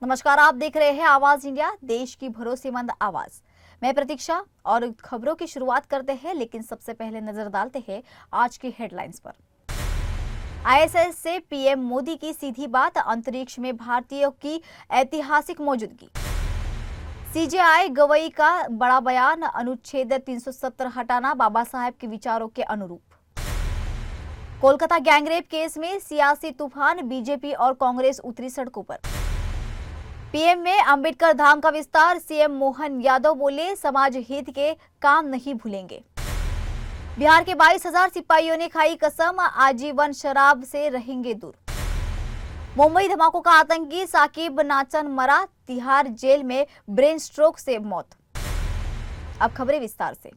नमस्कार, आप देख रहे हैं आवाज इंडिया, देश की भरोसेमंद आवाज। मैं प्रतीक्षा और खबरों की शुरुआत करते हैं, लेकिन सबसे पहले नजर डालते हैं आज की हेडलाइंस पर। आईएसएस से पीएम मोदी की सीधी बात, अंतरिक्ष में भारतीयों की ऐतिहासिक मौजूदगी। सीजेआई गवई का बड़ा बयान, अनुच्छेद 370 हटाना बाबा साहेब के विचारों के अनुरूप। कोलकाता गैंगरेप केस में सियासी तूफान, बीजेपी और कांग्रेस उतरी सड़कों पर। पीएम में अंबेडकर धाम का विस्तार, सीएम मोहन यादव बोले समाज हित के काम नहीं भूलेंगे। बिहार के 22,000 सिपाहियों ने खाई कसम, आजीवन शराब से रहेंगे दूर। मुंबई धमाकों का आतंकी साकिब नाचन मरा, तिहाड़ जेल में ब्रेन स्ट्रोक से मौत। अब खबरें विस्तार से।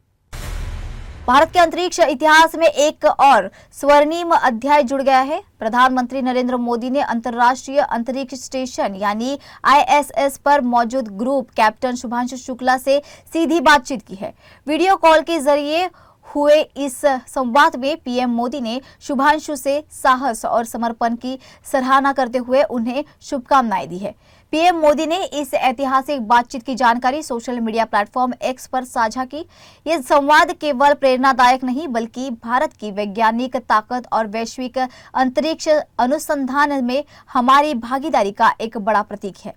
भारत के अंतरिक्ष इतिहास में एक और स्वर्णिम अध्याय जुड़ गया है। प्रधानमंत्री नरेंद्र मोदी ने अंतर्राष्ट्रीय अंतरिक्ष स्टेशन यानी आईएसएस पर मौजूद ग्रुप कैप्टन शुभांशु शुक्ला से सीधी बातचीत की है। वीडियो कॉल के जरिए हुए इस संवाद में पीएम मोदी ने शुभांशु से साहस और समर्पण की सराहना करते हुए उन्हें शुभकामनाएं दी है। पीएम मोदी ने इस ऐतिहासिक बातचीत की जानकारी सोशल मीडिया प्लेटफॉर्म एक्स पर साझा की। यह संवाद केवल प्रेरणादायक नहीं बल्कि भारत की वैज्ञानिक ताकत और वैश्विक अंतरिक्ष अनुसंधान में हमारी भागीदारी का एक बड़ा प्रतीक है।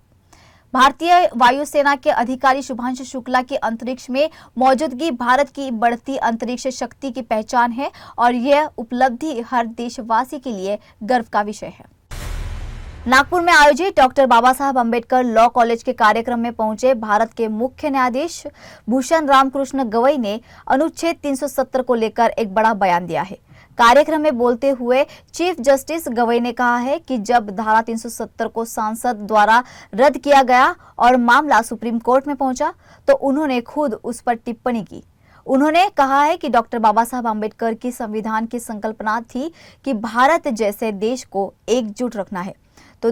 भारतीय वायुसेना के अधिकारी शुभांशु शुक्ला की अंतरिक्ष में मौजूदगी भारत की बढ़ती अंतरिक्ष शक्ति की पहचान है और यह उपलब्धि हर देशवासी के लिए गर्व का विषय है। नागपुर में आयोजित डॉक्टर बाबा साहब अम्बेडकर लॉ कॉलेज के कार्यक्रम में पहुंचे भारत के मुख्य न्यायाधीश भूषण रामकृष्ण गवई ने अनुच्छेद 370 को लेकर एक बड़ा बयान दिया है। कार्यक्रम में बोलते हुए चीफ जस्टिस गवई ने कहा है कि जब धारा 370 को सांसद द्वारा रद्द किया गया और मामला सुप्रीम कोर्ट में पहुंचा तो उन्होंने खुद उस पर टिप्पणी की। उन्होंने कहा है कि डॉक्टर बाबा साहब अम्बेडकर की संविधान की संकल्पना थी कि भारत जैसे देश को एकजुट रखना है, तो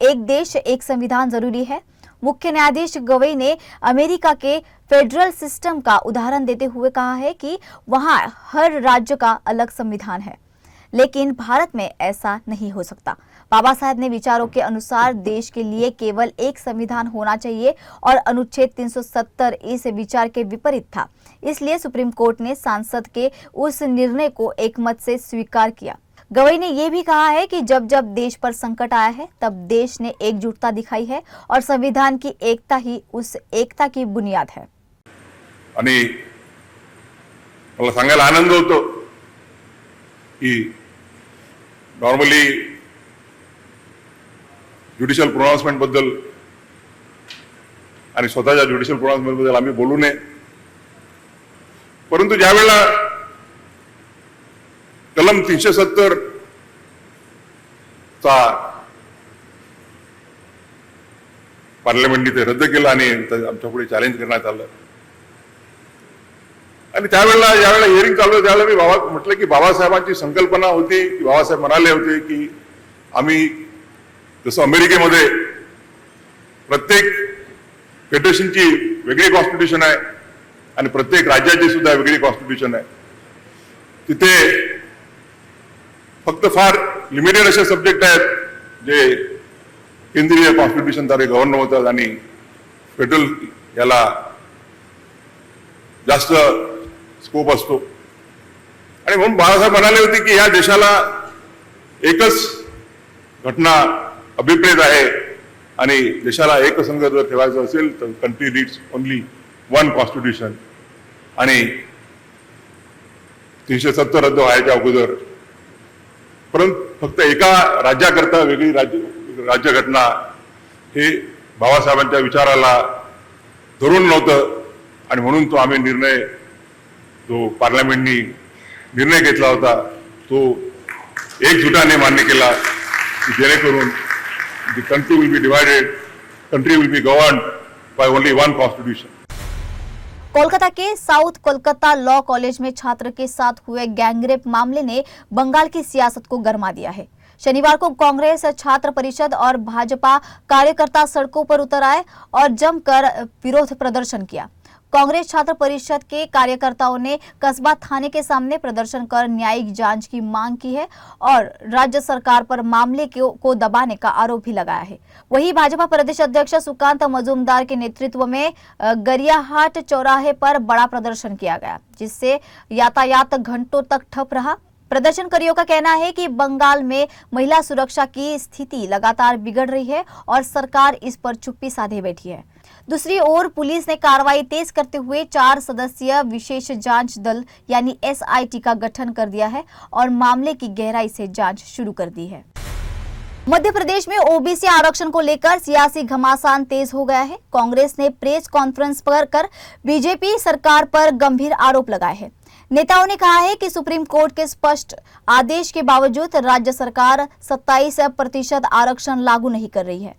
एक देश एक संविधान जरूरी है। मुख्य न्यायाधीश गवई ने अमेरिका के फेडरल सिस्टम का उदाहरण देते हुए कहा है कि वहां हर राज्य का अलग संविधान है, लेकिन भारत में ऐसा नहीं हो सकता। बाबा साहब ने विचारों के अनुसार देश के लिए केवल एक संविधान होना चाहिए और अनुच्छेद 370 इस विचार के विपरीत था। इसलिए सुप्रीम कोर्ट ने सांसद के उस निर्णय को एकमत से स्वीकार किया। गवई ने यह भी कहा है कि जब जब देश पर संकट आया है तब देश ने एकजुटता दिखाई है और संविधान की एकता ही उस एकता की बुनियाद है। आणि मला सांगायला आनंद होतो की नॉर्मली ज्युडिशियल प्रोनाउन्समेंट बद्दल आणि स्वतःच्या ज्युडिशियल प्रोनाउन्समेंट बद्दल आम्ही बोलू नये, परंतु ज्यावेळेला कलम 370 चा पार्लमेंटने ते रद्द केलं आणि आमच्या पुढे चॅलेंज करण्यात आलं आणि त्यावेळेला ज्यावेळेला हिअरिंग चालू होतं त्यावेळेला मी म्हटलं की बाबासाहेबांची संकल्पना होती की बाबासाहेब म्हणाले होते की आम्ही जसं अमेरिकेमध्ये प्रत्येक फेडरेशनची वेगळी कॉन्स्टिट्यूशन आहे आणि प्रत्येक राज्याची सुद्धा वेगळी कॉन्स्टिट्यूशन आहे, तिथे फक्त फार लिमिटेड असे सब्जेक्ट आहेत जे केंद्रीय कॉन्स्टिट्यूशनद्वारे गव्हर्न होतात आणि फेडरल याला जास्त स्कोप असतो। आणि म्हणून बाळासाहेब म्हणाले होते की या देशाला एकच घटना अभिप्रेत आहे आणि देशाला एकसंघ जर ठेवायचं असेल तर country needs only one constitution आणि 370 रद्द व्हायच्या अगोदर परंतु फक्त एका राज्याकरता वेगळी राज्यघटना हे बाबासाहेबांच्या विचाराला धरून नव्हतं आणि म्हणून तो आम्ही निर्णय जो पार्लमेंटनी निर्णय घेतला होता तो एकजुटाने मान्य केला की जेणेकरून the country will be divided, country will be governed by only one constitution. Kolkata के साउथ कोलकाता लॉ कॉलेज में छात्र के साथ हुए गैंगरेप मामले ने बंगाल की सियासत को गरमा दिया है। शनिवार को कांग्रेस छात्र परिषद और भाजपा कार्यकर्ता सड़कों पर उतर आए और जमकर विरोध प्रदर्शन किया। कांग्रेस छात्र परिषद के कार्यकर्ताओं ने कस्बा थाने के सामने प्रदर्शन कर न्यायिक जांच की मांग की है और राज्य सरकार पर मामले को दबाने का आरोप भी लगाया है। वहीं भाजपा प्रदेश अध्यक्ष सुकांत मजूमदार के नेतृत्व में गरियाहाट चौराहे पर बड़ा प्रदर्शन किया गया, जिससे यातायात घंटों तक ठप रहा। प्रदर्शनकारियों का कहना है कि बंगाल में महिला सुरक्षा की स्थिति लगातार बिगड़ रही है और सरकार इस पर चुप्पी साधे बैठी है। दूसरी ओर पुलिस ने कार्रवाई तेज करते हुए 4 सदस्यीय विशेष जांच दल यानी SIT का गठन कर दिया है और मामले की गहराई से जांच शुरू कर दी है। मध्य प्रदेश में OBC आरक्षण को लेकर सियासी घमासान तेज हो गया है। कांग्रेस ने प्रेस कॉन्फ्रेंस कर बीजेपी सरकार पर गंभीर आरोप लगाए हैं। नेताओं ने कहा है कि सुप्रीम कोर्ट के स्पष्ट आदेश के बावजूद राज्य सरकार 27% आरक्षण लागू नहीं कर रही है।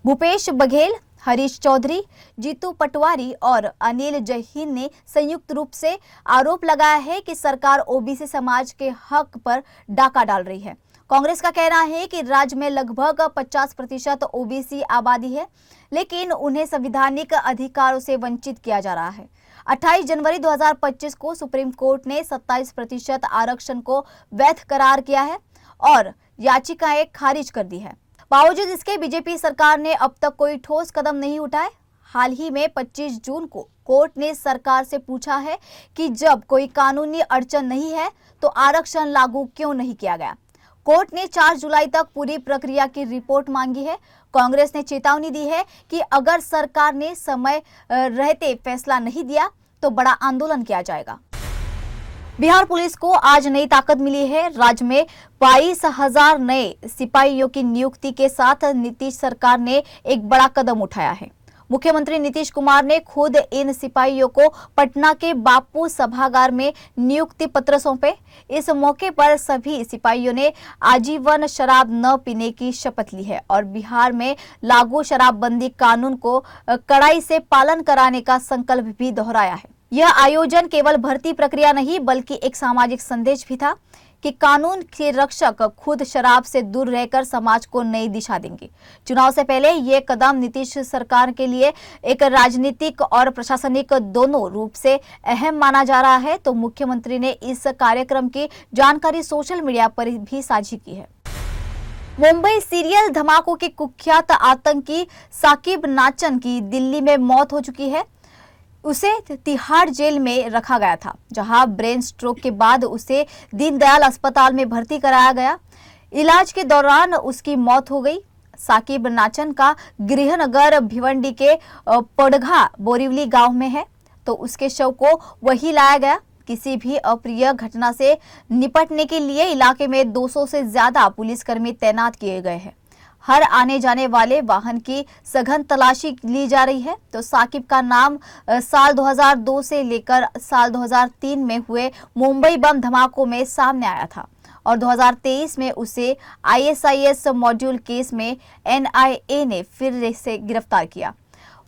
भूपेश बघेल, हरीश चौधरी, जीतू पटवारी और अनिल जहीन ने संयुक्त रूप से आरोप लगाया है कि सरकार OBC समाज के हक पर डाका डाल रही है। कांग्रेस का कहना है कि राज्य में लगभग 50% OBC आबादी है, लेकिन उन्हें संवैधानिक अधिकारों से वंचित किया जा रहा है। 28 जनवरी 2025 को सुप्रीम कोर्ट ने 27% आरक्षण को वैध करार किया है और याचिकाएं खारिज कर दी है। बावजूद इसके बीजेपी सरकार ने अब तक कोई ठोस कदम नहीं उठाए। हाल ही में 25 जून को कोर्ट ने सरकार से पूछा है कि जब कोई कानूनी अड़चन नहीं है तो आरक्षण लागू क्यों नहीं किया गया। कोर्ट ने 4 जुलाई तक पूरी प्रक्रिया की रिपोर्ट मांगी है। कांग्रेस ने चेतावनी दी है कि अगर सरकार ने समय रहते फैसला नहीं दिया तो बड़ा आंदोलन किया जाएगा। बिहार पुलिस को आज नई ताकत मिली है। राज्य में 22,000 नए सिपाहियों की नियुक्ति के साथ नीतीश सरकार ने एक बड़ा कदम उठाया है। मुख्यमंत्री नीतीश कुमार ने खुद इन सिपाहियों को पटना के बापू सभागार में नियुक्ति पत्र सौंपे। इस मौके पर सभी सिपाहियों ने आजीवन शराब न पीने की शपथ ली है और बिहार में लागू शराबबंदी कानून को कड़ाई से पालन कराने का संकल्प भी दोहराया है। यह आयोजन केवल भर्ती प्रक्रिया नहीं बल्कि एक सामाजिक संदेश भी था कि कानून के रक्षक खुद शराब से दूर रहकर समाज को नई दिशा देंगे। चुनाव से पहले ये कदम नीतीश सरकार के लिए एक राजनीतिक और प्रशासनिक दोनों रूप से अहम माना जा रहा है। तो मुख्यमंत्री ने इस कार्यक्रम की जानकारी सोशल मीडिया पर भी साझी की है। मुंबई सीरियल धमाकों के कुख्यात आतंकी साकिब नाचन की दिल्ली में मौत हो चुकी है। उसे तिहाड़ जेल में रखा गया था, जहां ब्रेन स्ट्रोक के बाद उसे दीनदयाल अस्पताल में भर्ती कराया गया। इलाज के दौरान उसकी मौत हो गई। साकिब नाचन का गृहनगर भिवंडी के पड़घा बोरीवली गांव में है, तो उसके शव को वही लाया गया। किसी भी अप्रिय घटना से निपटने के लिए इलाके में 200 से ज्यादा पुलिसकर्मी तैनात किए गए हैं। हर आने जाने वाले वाहन की सघन तलाशी ली जा रही है। तो साकिब का नाम साल 2002 से लेकर साल 2003 में हुए मुंबई बम धमाकों में सामने आया था और 2023 में उसे ISIS मॉड्यूल केस में NIA ने फिर से गिरफ्तार किया।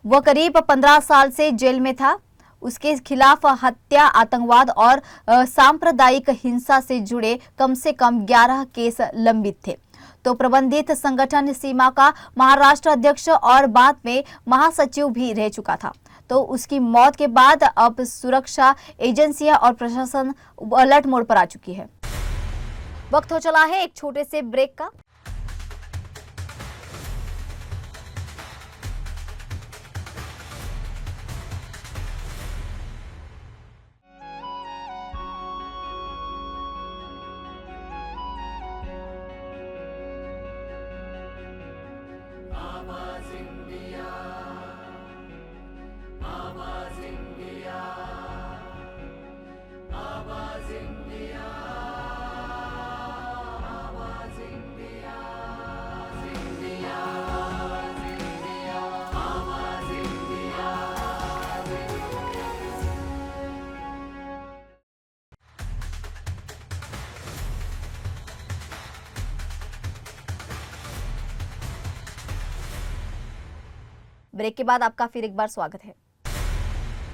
वह करीब 15 साल से जेल में था। उसके खिलाफ हत्या, आतंकवाद और सांप्रदायिक हिंसा से जुड़े कम से कम 11 केस लंबित थे। तो प्रबंधित संगठन सीमा का महाराष्ट्र अध्यक्ष और बाद में महासचिव भी रह चुका था। तो उसकी मौत के बाद अब सुरक्षा एजेंसियां और प्रशासन अलर्ट मोड पर आ चुकी है। वक्त हो चला है एक छोटे से ब्रेक का। ब्रेक के बाद आपका फिर एक बार स्वागत है।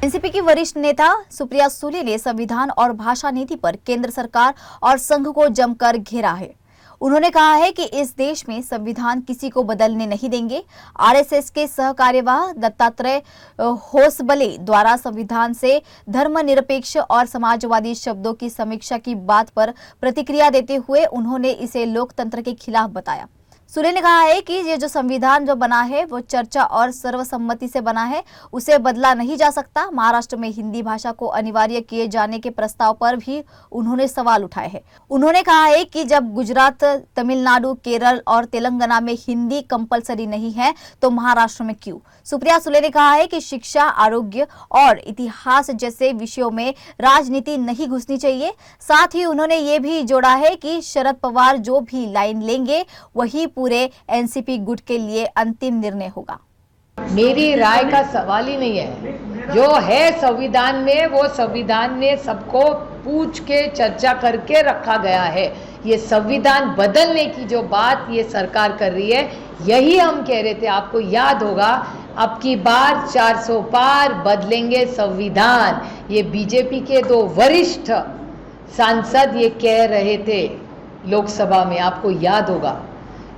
एनसीपी की वरिष्ठ नेता सुप्रिया सुले ने संविधान और भाषा नीति पर केंद्र सरकार और संघ को जमकर घेरा है। उन्होंने कहा है कि इस देश में संविधान किसी को बदलने नहीं देंगे। आरएसएस के सहकार्यवाह दत्तात्रेय होसबले द्वारा संविधान से धर्मनिरपेक्ष और समाजवादी शब्दों की समीक्षा की बात पर प्रतिक्रिया देते हुए उन्होंने इसे लोकतंत्र के खिलाफ बताया। सुले ने कहा है कि ये जो संविधान जो बना है वो चर्चा और सर्वसम्मति से बना है, उसे बदला नहीं जा सकता। महाराष्ट्र में हिंदी भाषा को अनिवार्य किए जाने के प्रस्ताव पर भी उन्होंने सवाल उठाए हैं। उन्होंने कहा है कि जब गुजरात, तमिलनाडु, केरल और तेलंगाना में हिंदी कंपलसरी नहीं है तो महाराष्ट्र में क्यों? सुप्रिया सुले ने कहा है कि शिक्षा, आरोग्य और इतिहास जैसे विषयों में राजनीति नहीं घुसनी चाहिए। साथ ही उन्होंने ये भी जोड़ा है कि शरद पवार जो भी लाइन लेंगे वही पूरे एनसीपी गुट के लिए अंतिम निर्णय होगा। मेरी राय का सवाल ही नहीं है। जो है संविधान में, वो संविधान में सबको पूछ के चर्चा करके रखा गया है। ये संविधान बदलने की जो बात ये सरकार कर रही है, यही हम कह रहे थे। आपको याद होगा, अब की बार 400 पार बदलेंगे संविधान, ये बीजेपी के 2 वरिष्ठ सांसद ये कह रहे थे लोकसभा में, आपको याद होगा।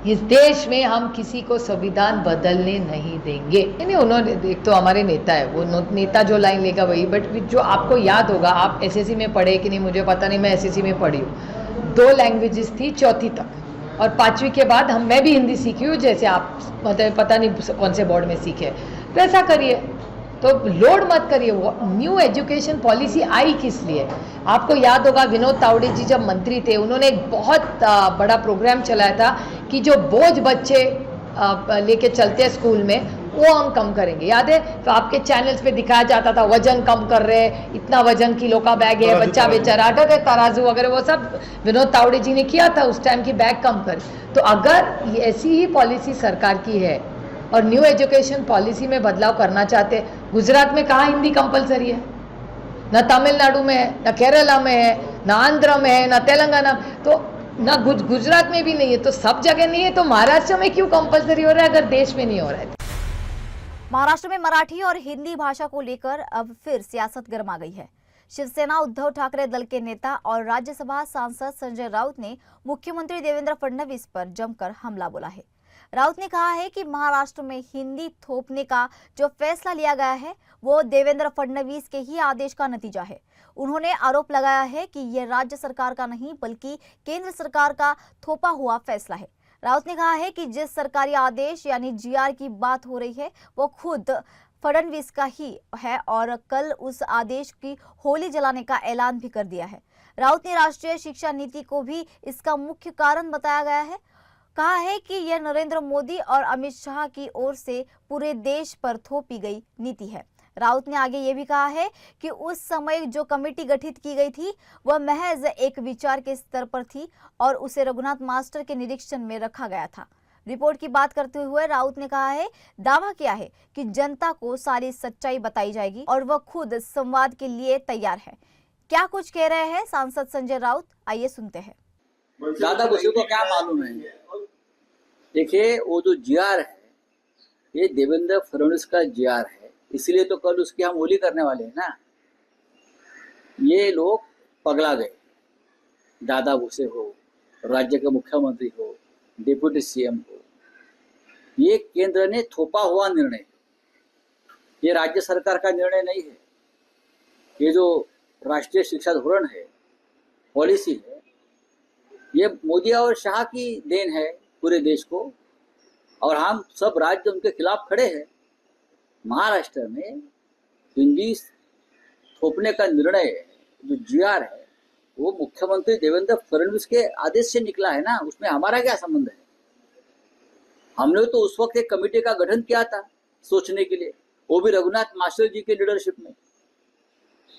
इस देश में हम किसी को संविधान बदलने नहीं देंगे। नहीं, उन्होंने, एक तो हमारे नेता है, वो नेता जो लाइन लेगा वही। बट जो आपको याद होगा, आप एसएससी में पढ़े कि नहीं मुझे पता नहीं, मैं एसएससी में पढ़ी हूँ। 2 लैंग्वेजेस थी 4वीं तक, और 5वीं के बाद मैं भी हिंदी सीखी हूँ, जैसे आप मतलब पता नहीं कौन से बोर्ड में सीखे। तो ऐसा करिए, तो लोड मत करिए। वो न्यू एजुकेशन पॉलिसी आई किस लिए? आपको याद होगा, विनोद तावड़े जी जब मंत्री थे, उन्होंने एक बहुत बड़ा प्रोग्राम चलाया था कि जो बोझ बच्चे लेके चलते हैं स्कूल में, वो हम कम करेंगे। याद है? तो आपके चैनल्स पे दिखाया जाता था, वजन कम कर रहे, इतना वजन किलो का बैग है, बच्चा बेचारा, तराजू वगैरह, वो सब विनोद तावड़े जी ने किया था उस टाइम की, बैग कम कर। तो अगर ऐसी ही पॉलिसी सरकार की है और न्यू एजुकेशन पॉलिसी में बदलाव करना चाहते हैं, गुजरात में कहाँ हिंदी कंपलसरी है? न तमिलनाडु में है, न केरला में है, न आंध्र में है, न तेलंगाना, तो न गुजरात में भी नहीं है, तो सब जगह नहीं है, तो महाराष्ट्र में क्यों कंपलसरी हो रहा है अगर देश में नहीं हो रहा है? महाराष्ट्र में मराठी और हिंदी भाषा को लेकर अब फिर सियासत गर्मा गई है। शिवसेना उद्धव ठाकरे दल के नेता और राज्यसभा सांसद संजय राउत ने मुख्यमंत्री देवेंद्र फडणवीस पर जमकर हमला बोला है। राउत ने कहा है कि महाराष्ट्र में हिंदी थोपने का जो फैसला लिया गया है वो देवेंद्र फडणवीस के ही आदेश का नतीजा है। उन्होंने आरोप लगाया है कि यह राज्य सरकार का नहीं बल्कि केंद्र सरकार का थोपा हुआ फैसला है। राउत ने कहा है कि जिस सरकारी आदेश यानी जीआर की बात हो रही है वो खुद फडणवीस का ही है और कल उस आदेश की होली जलाने का ऐलान भी कर दिया है। राउत ने राष्ट्रीय शिक्षा नीति को भी इसका मुख्य कारण बताया गया है। कहा है कि यह नरेंद्र मोदी और अमित शाह की ओर से पूरे देश पर थोपी गई नीति है। राउत ने आगे ये भी कहा है कि उस समय जो कमेटी गठित की गई थी वह महज एक विचार के स्तर पर थी और उसे रघुनाथ मास्टर के निरीक्षण में रखा गया था। रिपोर्ट की बात करते हुए राउत ने कहा है, दावा किया है कि जनता को सारी सच्चाई बताई जाएगी और वह खुद संवाद के लिए तैयार है। क्या कुछ कह रहे हैं सांसद संजय राउत, आइए सुनते हैं। दादा बच्चों को क्या मालूम है? देखिए, वो जो जीआर है ये देवेंद्र फडणवीस का जीआर है, इसलिए तो कल उसकी हम होली करने वाले हैं ना। ये लोग पगला गए, दादा भूसे हो, राज्य के मुख्यमंत्री हो, डिप्टी सीएम हो, ये केंद्र ने थोपा हुआ निर्णय, ये राज्य सरकार का निर्णय नहीं है। ये जो राष्ट्रीय शिक्षा धोरण है, पॉलिसी है, ये मोदी और शाह की देन है पूरे देश को, और हम सब राज्य उनके खिलाफ खड़े हैं। महाराष्ट्र में हिंदी थोपने का निर्णय जो जीआर है वो मुख्यमंत्री देवेंद्र फडणवीस के आदेश से निकला है ना, उसमें हमारा क्या संबंध है? हमने तो उस वक्त एक कमेटी का गठन किया था सोचने के लिए, वो भी रघुनाथ मास्टर जी के लीडरशिप में।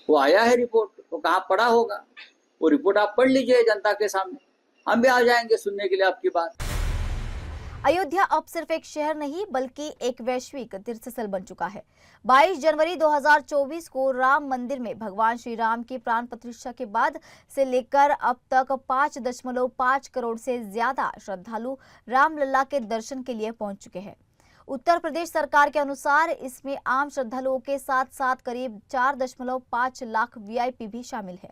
वो आया है रिपोर्ट, वो कहाँ पड़ा होगा, वो रिपोर्ट आप पढ़ लीजिए जनता के सामने, हम भी आ जाएंगे सुनने के लिए आपकी बात। अयोध्या अब सिर्फ एक शहर नहीं बल्कि एक वैश्विक तीर्थस्थल बन चुका है। 22 जनवरी 2024 को राम मंदिर में भगवान श्री राम की प्राण प्रतिष्ठा के बाद से लेकर अब तक 5.5 करोड़ से ज्यादा श्रद्धालु रामलला के दर्शन के लिए पहुंच चुके हैं। उत्तर प्रदेश सरकार के अनुसार इसमें आम श्रद्धालुओं के साथ साथ करीब 4.5 लाख वीआईपी भी शामिल है।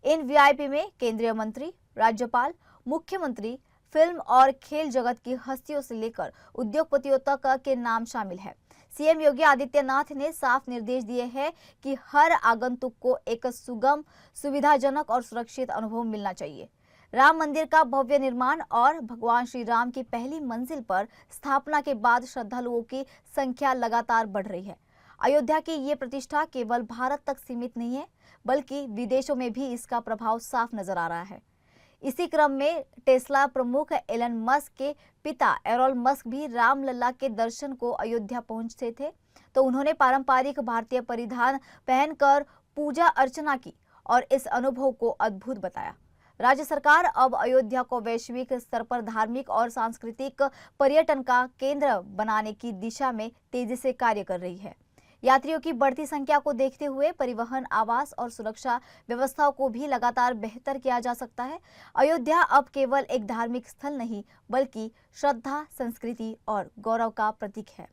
इन वीआईपी में केंद्रीय मंत्री, राज्यपाल, मुख्यमंत्री, फिल्म और खेल जगत की हस्तियों से लेकर उद्योगपतियों तक के नाम शामिल है। सीएम योगी आदित्यनाथ ने साफ निर्देश दिए हैं कि हर आगंतुक को एक सुगम, सुविधाजनक और सुरक्षित अनुभव मिलना चाहिए। राम मंदिर का भव्य निर्माण और भगवान श्री राम की पहली मंजिल पर स्थापना के बाद श्रद्धालुओं की संख्या लगातार बढ़ रही है। अयोध्या की ये प्रतिष्ठा केवल भारत तक सीमित नहीं है, बल्कि विदेशों में भी इसका प्रभाव साफ नजर आ रहा है। इसी क्रम में टेस्ला प्रमुख एलन मस्क के पिता एरोन मस्क भी रामलला के दर्शन को अयोध्या पहुंचे थे, तो उन्होंने पारंपरिक भारतीय परिधान पहनकर पूजा अर्चना की और इस अनुभव को अद्भुत बताया। राज्य सरकार अब अयोध्या को वैश्विक स्तर पर धार्मिक और सांस्कृतिक पर्यटन का केंद्र बनाने की दिशा में तेजी से कार्य कर रही है। यात्रियों की बढ़ती संख्या को देखते हुए परिवहन, आवास और सुरक्षा व्यवस्थाओं को भी लगातार बेहतर किया जा सकता है। अयोध्या अब केवल एक धार्मिक स्थल नहीं, बल्कि श्रद्धा, संस्कृति और गौरव का प्रतीक है।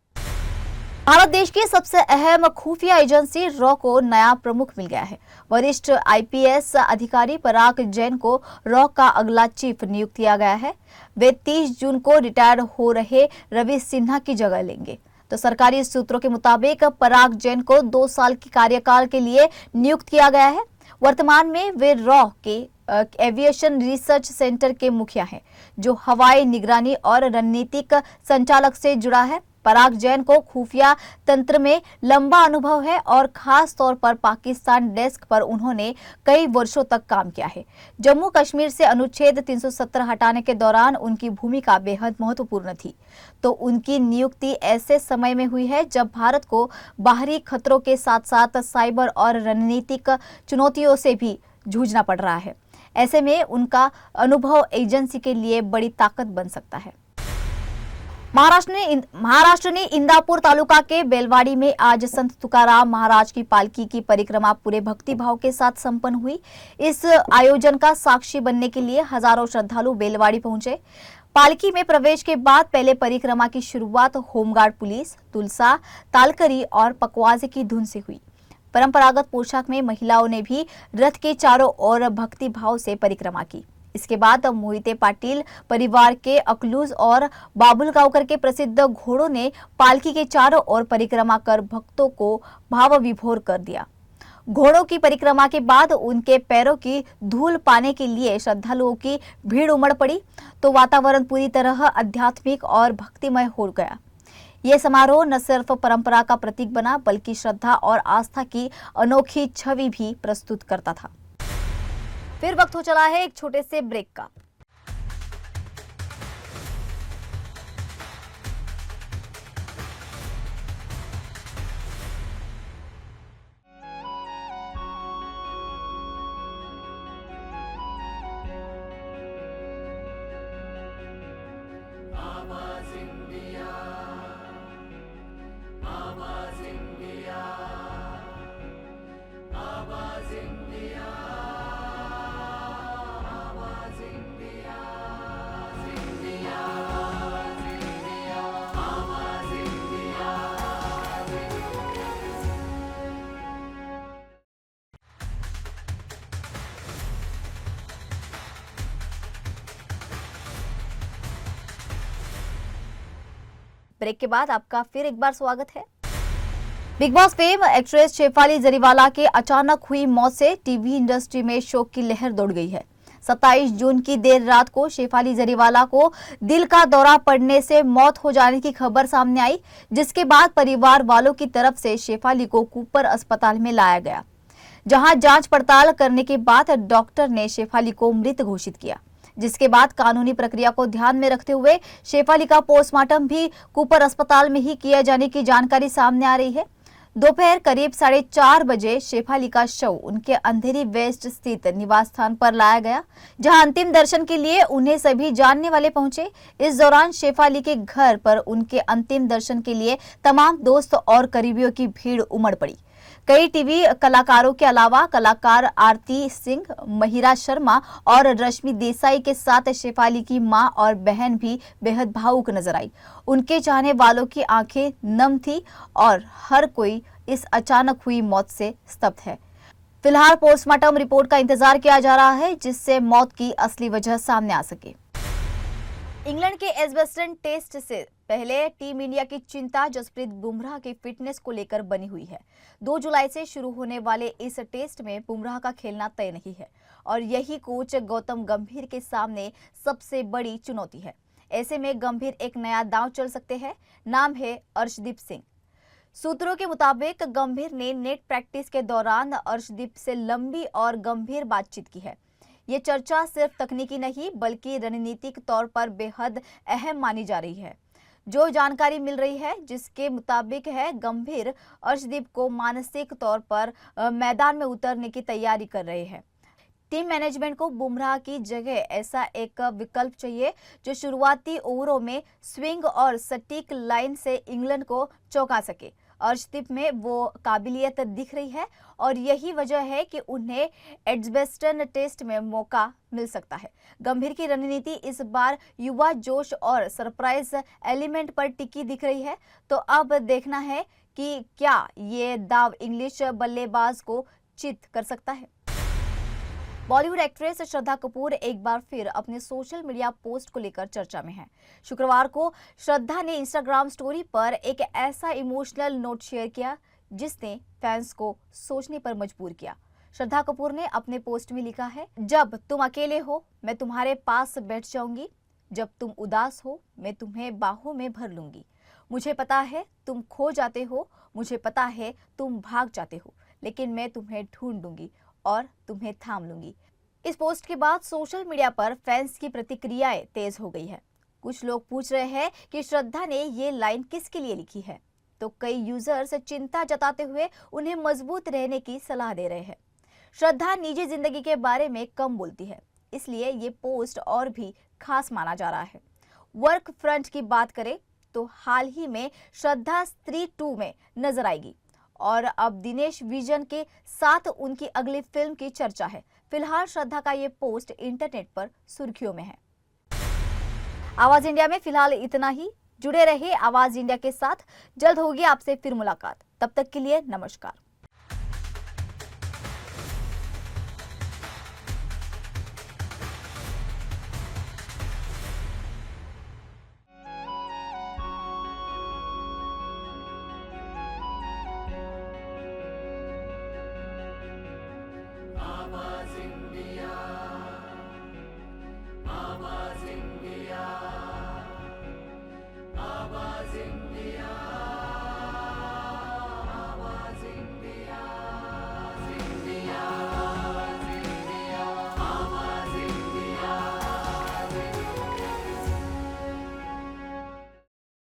भारत देश की सबसे अहम खुफिया एजेंसी रॉ को नया प्रमुख मिल गया है। वरिष्ठ आईपीएस अधिकारी पराग जैन को रॉ का अगला चीफ नियुक्त किया गया है। वे 30 जून को रिटायर हो रहे रवि सिन्हा की जगह लेंगे। तो सरकारी सूत्रों के मुताबिक पराग जैन को 2 साल की कार्यकाल के लिए नियुक्त किया गया है। वर्तमान में वे रॉ के एविएशन रिसर्च सेंटर के मुखिया हैं, जो हवाई निगरानी और रणनीतिक संचालक से जुड़ा है। पराग जैन को खुफिया तंत्र में लंबा अनुभव है और खास तौर पर पाकिस्तान डेस्क पर उन्होंने कई वर्षों तक काम किया है। जम्मू कश्मीर से अनुच्छेद 370 हटाने के दौरान उनकी भूमिका बेहद महत्वपूर्ण थी। तो उनकी नियुक्ति ऐसे समय में हुई है जब भारत को बाहरी खतरों के साथ साथ साइबर और रणनीतिक चुनौतियों से भी जूझना पड़ रहा है। ऐसे में उनका अनुभव एजेंसी के लिए बड़ी ताकत बन सकता है। महाराष्ट्र ने इंदापुर तालुका के बेलवाड़ी में आज संत तुकाराम महाराज की पालकी की परिक्रमा पूरे भक्तिभाव के साथ संपन्न हुई। इस आयोजन का साक्षी बनने के लिए हजारों श्रद्धालु बेलवाड़ी पहुंचे। पालकी में प्रवेश के बाद पहले परिक्रमा की शुरुआत होमगार्ड पुलिस, तुलसा, तालकरी और पकवाजे की धुन से हुई। परंपरागत पोशाक में महिलाओं ने भी रथ के चारों ओर भक्ति भाव से परिक्रमा की। इसके बाद मोहिते पाटिल परिवार के अकलूज और बाबुलगांवकर के प्रसिद्ध घोड़ों ने पालकी के चारों ओर परिक्रमा कर भक्तों को भाव विभोर कर दिया। घोड़ों की परिक्रमा के बाद उनके पैरों की धूल पाने के लिए श्रद्धालुओं की भीड़ उमड़ पड़ी, तो वातावरण पूरी तरह आध्यात्मिक और भक्तिमय हो गया। ये समारोह न सिर्फ परंपरा का प्रतीक बना, बल्कि श्रद्धा और आस्था की अनोखी छवि भी प्रस्तुत करता था। फिर वक्त हो चला है एक छोटे से ब्रेक का। ब्रेक के बाद आपका फिर एक बार स्वागत है। Bigg Boss fame actress Shefali Jariwala के अचानक हुई मौत से टीवी इंडस्ट्री में शोक की लहर दौड़ गई है। 27 जून की देर रात को शेफाली जरीवाला को दिल का दौरा पड़ने से मौत हो जाने की खबर सामने आई, जिसके बाद परिवार वालों की तरफ से शेफाली को कूपर अस्पताल में लाया गया, जहां जांच पड़ताल करने के बाद डॉक्टर ने शेफाली को मृत घोषित किया। जिसके बाद कानूनी प्रक्रिया को ध्यान में रखते हुए शेफाली का पोस्टमार्टम भी कूपर अस्पताल में ही किया जाने की जानकारी सामने आ रही है। दोपहर करीब 4:30 बजे शेफाली का शव उनके अंधेरी वेस्ट स्थित निवास स्थान पर लाया गया, जहां अंतिम दर्शन के लिए उन्हें सभी जानने वाले पहुंचे। इस दौरान शेफाली के घर पर उनके अंतिम दर्शन के लिए तमाम दोस्त और करीबियों की भीड़ उमड़ पड़ी। कई टीवी कलाकारों के अलावा कलाकार आरती सिंह, महिरा शर्मा और रश्मि देसाई के साथ शेफाली की मां और बहन भी बेहद भावुक नजर आई। उनके चाहने वालों की आंखें नम थी और हर कोई इस अचानक हुई मौत से स्तब्ध है। फिलहाल पोस्टमार्टम रिपोर्ट का इंतजार किया जा रहा है, जिससे मौत की असली वजह सामने आ सके। इंग्लैंड के एजबेस्टन टेस्ट से पहले टीम इंडिया की चिंता जसप्रीत बुमराह की फिटनेस को लेकर बनी हुई है। 2 जुलाई से शुरू होने वाले इस टेस्ट में बुमराह का खेलना तय नहीं है और यही कोच गौतम गंभीर के सामने सबसे बड़ी चुनौती है। ऐसे में गंभीर एक नया दांव चल सकते हैं। नाम है अर्शदीप सिंह। सूत्रों के मुताबिक गंभीर ने नेट प्रैक्टिस के दौरान अर्शदीप से लंबी और गंभीर बातचीत की है। ये चर्चा सिर्फ तकनीकी नहीं बल्कि रणनीतिक तौर पर बेहद अहम मानी जा रही है। जो जानकारी मिल रही है जिसके मुताबिक है गंभीर अर्शदीप को मानसिक तौर पर मैदान में उतरने की तैयारी कर रहे हैं। टीम मैनेजमेंट को बुमराह की जगह ऐसा एक विकल्प चाहिए जो शुरुआती ओवरों में स्विंग और सटीक लाइन से इंग्लैंड को चौंका सके। अर्शदीप में वो काबिलियत दिख रही है और यही वजह है कि उन्हें एजबेस्टन टेस्ट में मौका मिल सकता है। गंभीर की रणनीति इस बार युवा जोश और सरप्राइज एलिमेंट पर टिकी दिख रही है। तो अब देखना है कि क्या ये दाव इंग्लिश बल्लेबाज को चित कर सकता है। बॉलीवुड एक्ट्रेस श्रद्धा कपूर एक बार फिर अपने सोशल मीडिया पोस्ट को लेकर चर्चा में है। शुक्रवार को श्रद्धा ने इंस्टाग्राम स्टोरी पर एक ऐसा इमोशनल नोट शेयर किया जिसने फैंस को सोचने पर मजबूर किया। श्रद्धा कपूर ने अपने पोस्ट में लिखा है, जब तुम अकेले हो मैं तुम्हारे पास बैठ जाऊंगी, जब तुम उदास हो मैं तुम्हें बाहों में भर लूंगी। मुझे पता है तुम खो जाते हो, मुझे पता है तुम भाग जाते हो, लेकिन मैं तुम्हें ढूंढूंगी और तुम्हें थाम लूंगी। इस पोस्ट के बाद सोशल मीडिया पर फैंस की प्रतिक्रियाएं तेज हो गई है। कुछ लोग पूछ रहे हैं कि श्रद्धा ने ये लाइन किसके लिए लिखी है, तो कई यूजर्स चिंता जताते हुए उन्हें मजबूत रहने की सलाह दे रहे हैं। श्रद्धा निजी जिंदगी के बारे में कम बोलती है, इसलिए ये पोस्ट और भी खास माना जा रहा है। वर्क फ्रंट की बात करें तो हाल ही में श्रद्धा स्त्री 2 में नजर आएगी और अब दिनेश विजन के साथ उनकी अगली फिल्म की चर्चा है। फिलहाल श्रद्धा का ये पोस्ट इंटरनेट पर सुर्खियों में है। आवाज इंडिया में फिलहाल इतना ही। जुड़े रहिए आवाज इंडिया के साथ। जल्द होगी आपसे फिर मुलाकात। तब तक के लिए नमस्कार।